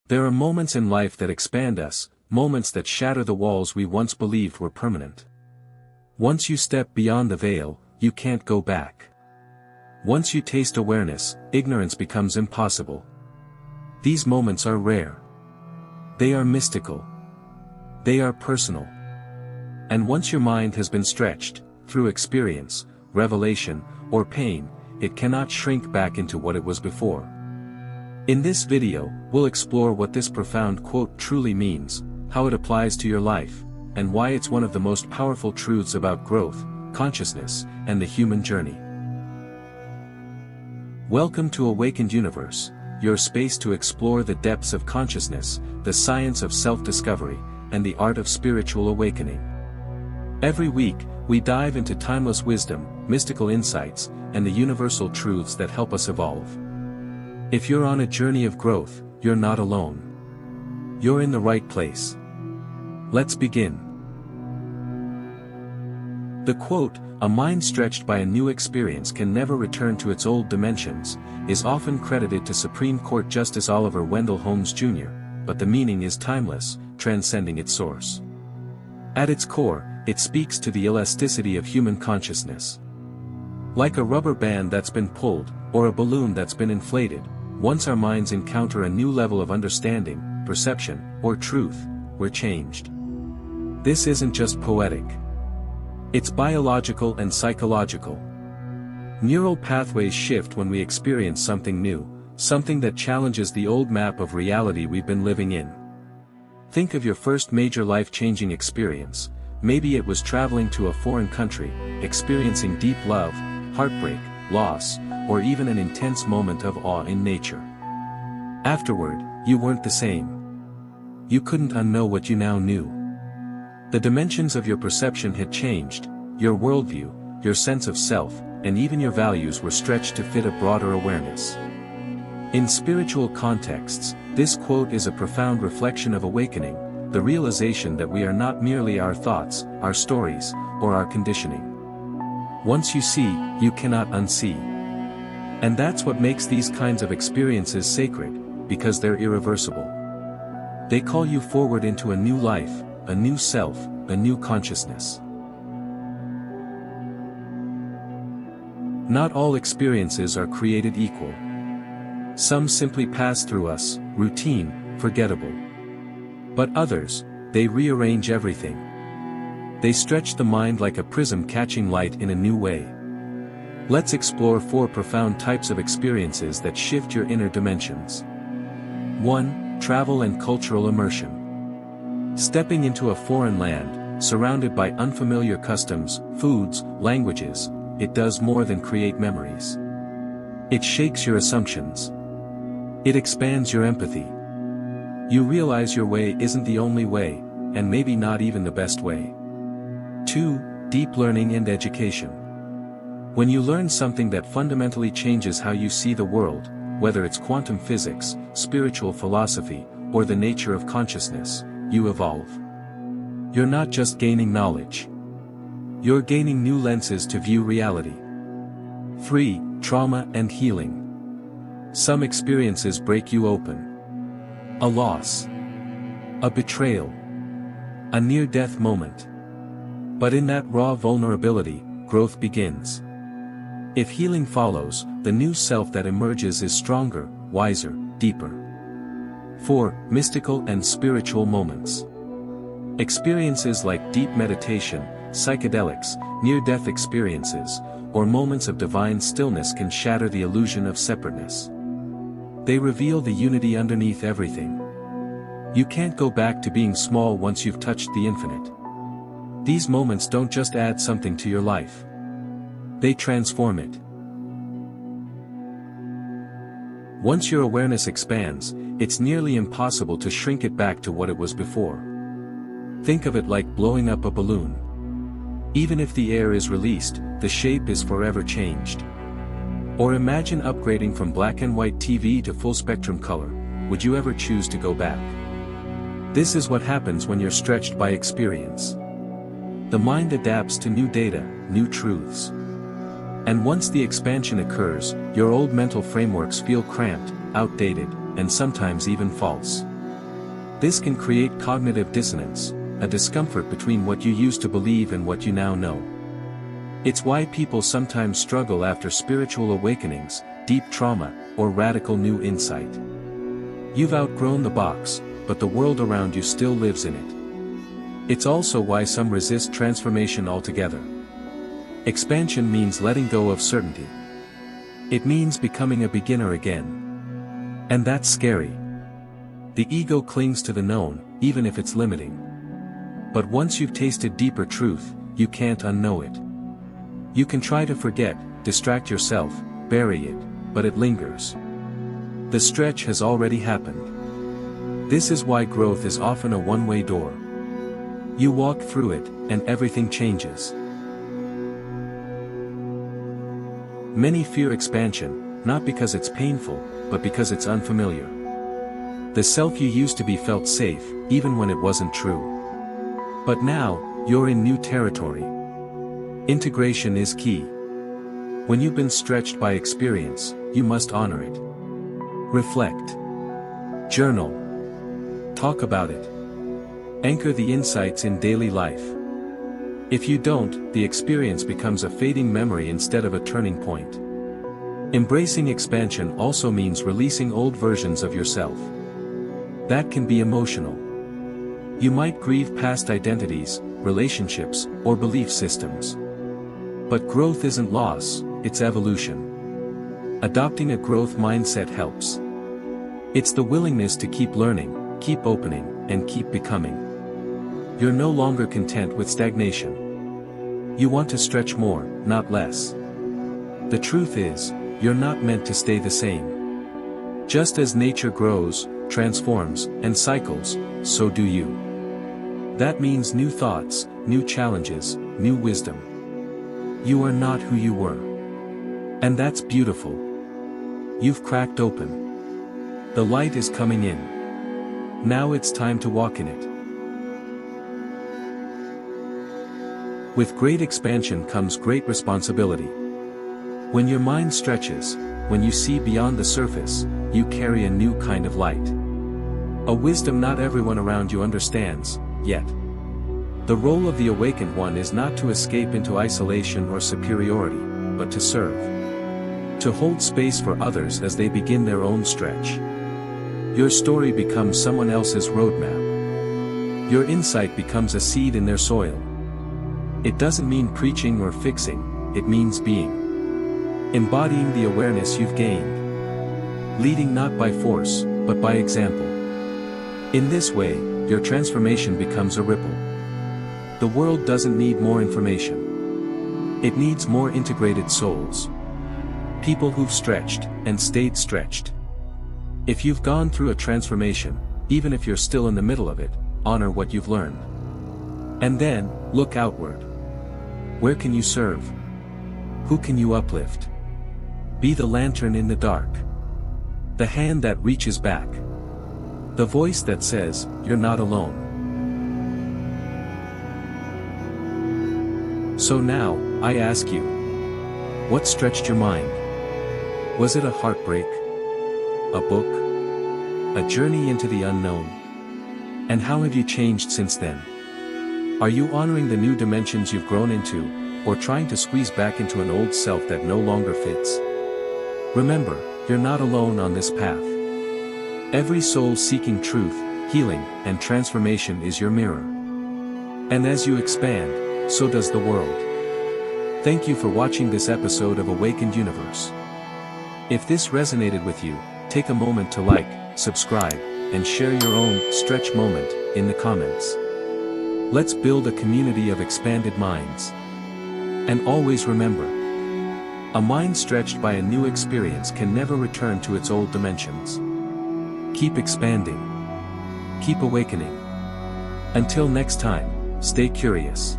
There are moments in life that expand us, moments that shatter the walls we once believed were permanent. Once you step beyond the veil, you can't go back. Once you taste awareness, ignorance becomes impossible. These moments are rare. They are mystical. They are personal. And once your mind has been stretched, through experience, revelation, or pain, it cannot shrink back into what it was before. In this video, we'll explore what this profound quote truly means, how it applies to your life, and why it's one of the most powerful truths about growth, consciousness, and the human journey. Welcome to Awakened Universe, your space to explore the depths of consciousness, the science of self-discovery, and the art of spiritual awakening. Every week, we dive into timeless wisdom, mystical insights, and the universal truths that help us evolve. If you're on a journey of growth, you're not alone. You're in the right place. Let's begin. The quote, "A mind stretched by a new experience can never return to its old dimensions," is often credited to Supreme Court Justice Oliver Wendell Holmes Jr., but the meaning is timeless, transcending its source. At its core, it speaks to the elasticity of human consciousness. Like a rubber band that's been pulled, or a balloon that's been inflated, once our minds encounter a new level of understanding, perception, or truth, we're changed. This isn't just poetic. It's biological and psychological. Neural pathways shift when we experience something new, something that challenges the old map of reality we've been living in. Think of your first major life-changing experience. Maybe it was traveling to a foreign country, experiencing deep love, heartbreak, loss, or even an intense moment of awe in nature. Afterward, you weren't the same. You couldn't unknow what you now knew. The dimensions of your perception had changed, your worldview, your sense of self, and even your values were stretched to fit a broader awareness. In spiritual contexts, this quote is a profound reflection of awakening, the realization that we are not merely our thoughts, our stories, or our conditioning. Once you see, you cannot unsee. And that's what makes these kinds of experiences sacred, because they're irreversible. They call you forward into a new life, a new self, a new consciousness. Not all experiences are created equal. Some simply pass through us, routine, forgettable. But others, they rearrange everything. They stretch the mind like a prism catching light in a new way. Let's explore 4 profound types of experiences that shift your inner dimensions. 1. Travel and cultural immersion. Stepping into a foreign land, surrounded by unfamiliar customs, foods, languages, it does more than create memories. It shakes your assumptions. It expands your empathy. You realize your way isn't the only way, and maybe not even the best way. 2. Deep learning and education. When you learn something that fundamentally changes how you see the world, whether it's quantum physics, spiritual philosophy, or the nature of consciousness, you evolve. You're not just gaining knowledge. You're gaining new lenses to view reality. 3. Trauma and healing. Some experiences break you open. A loss. A betrayal. A near-death moment. But in that raw vulnerability, growth begins. If healing follows, the new self that emerges is stronger, wiser, deeper. 4. Mystical and spiritual moments. Experiences like deep meditation, psychedelics, near-death experiences, or moments of divine stillness can shatter the illusion of separateness. They reveal the unity underneath everything. You can't go back to being small once you've touched the infinite. These moments don't just add something to your life. They transform it. Once your awareness expands, it's nearly impossible to shrink it back to what it was before. Think of it like blowing up a balloon. Even if the air is released, the shape is forever changed. Or imagine upgrading from black and white TV to full-spectrum color. Would you ever choose to go back? This is what happens when you're stretched by experience. The mind adapts to new data, new truths. And once the expansion occurs, your old mental frameworks feel cramped, outdated, and sometimes even false. This can create cognitive dissonance, a discomfort between what you used to believe and what you now know. It's why people sometimes struggle after spiritual awakenings, deep trauma, or radical new insight. You've outgrown the box, but the world around you still lives in it. It's also why some resist transformation altogether. Expansion means letting go of certainty. It means becoming a beginner again. And that's scary. The ego clings to the known, even if it's limiting. But once you've tasted deeper truth, you can't unknow it. You can try to forget, distract yourself, bury it, but it lingers. The stretch has already happened. This is why growth is often a one-way door. You walk through it, and everything changes. Many fear expansion, not because it's painful, but because it's unfamiliar. The self you used to be felt safe, even when it wasn't true. But now, you're in new territory. Integration is key. When you've been stretched by experience, you must honor it. Reflect. Journal. Talk about it. Anchor the insights in daily life. If you don't, the experience becomes a fading memory instead of a turning point. Embracing expansion also means releasing old versions of yourself. That can be emotional. You might grieve past identities, relationships, or belief systems. But growth isn't loss, it's evolution. Adopting a growth mindset helps. It's the willingness to keep learning, keep opening, and keep becoming. You're no longer content with stagnation. You want to stretch more, not less. The truth is, you're not meant to stay the same. Just as nature grows, transforms, and cycles, so do you. That means new thoughts, new challenges, new wisdom. You are not who you were. And that's beautiful. You've cracked open. The light is coming in. Now it's time to walk in it. With great expansion comes great responsibility. When your mind stretches, when you see beyond the surface, you carry a new kind of light. A wisdom not everyone around you understands, yet. The role of the awakened one is not to escape into isolation or superiority, but to serve. To hold space for others as they begin their own stretch. Your story becomes someone else's roadmap. Your insight becomes a seed in their soil. It doesn't mean preaching or fixing, it means being. Embodying the awareness you've gained. Leading not by force, but by example. In this way, your transformation becomes a ripple. The world doesn't need more information. It needs more integrated souls. People who've stretched, and stayed stretched. If you've gone through a transformation, even if you're still in the middle of it, honor what you've learned. And then, look outward. Where can you serve? Who can you uplift? Be the lantern in the dark. The hand that reaches back. The voice that says, you're not alone. So now, I ask you. What stretched your mind? Was it a heartbreak? A book? A journey into the unknown? And how have you changed since then? Are you honoring the new dimensions you've grown into, or trying to squeeze back into an old self that no longer fits? Remember, you're not alone on this path. Every soul seeking truth, healing, and transformation is your mirror. And as you expand, so does the world. Thank you for watching this episode of Awakened Universe. If this resonated with you, take a moment to like, subscribe, and share your own stretch moment in the comments. Let's build a community of expanded minds. And always remember, a mind stretched by a new experience can never return to its old dimensions. Keep expanding. Keep awakening. Until next time, stay curious.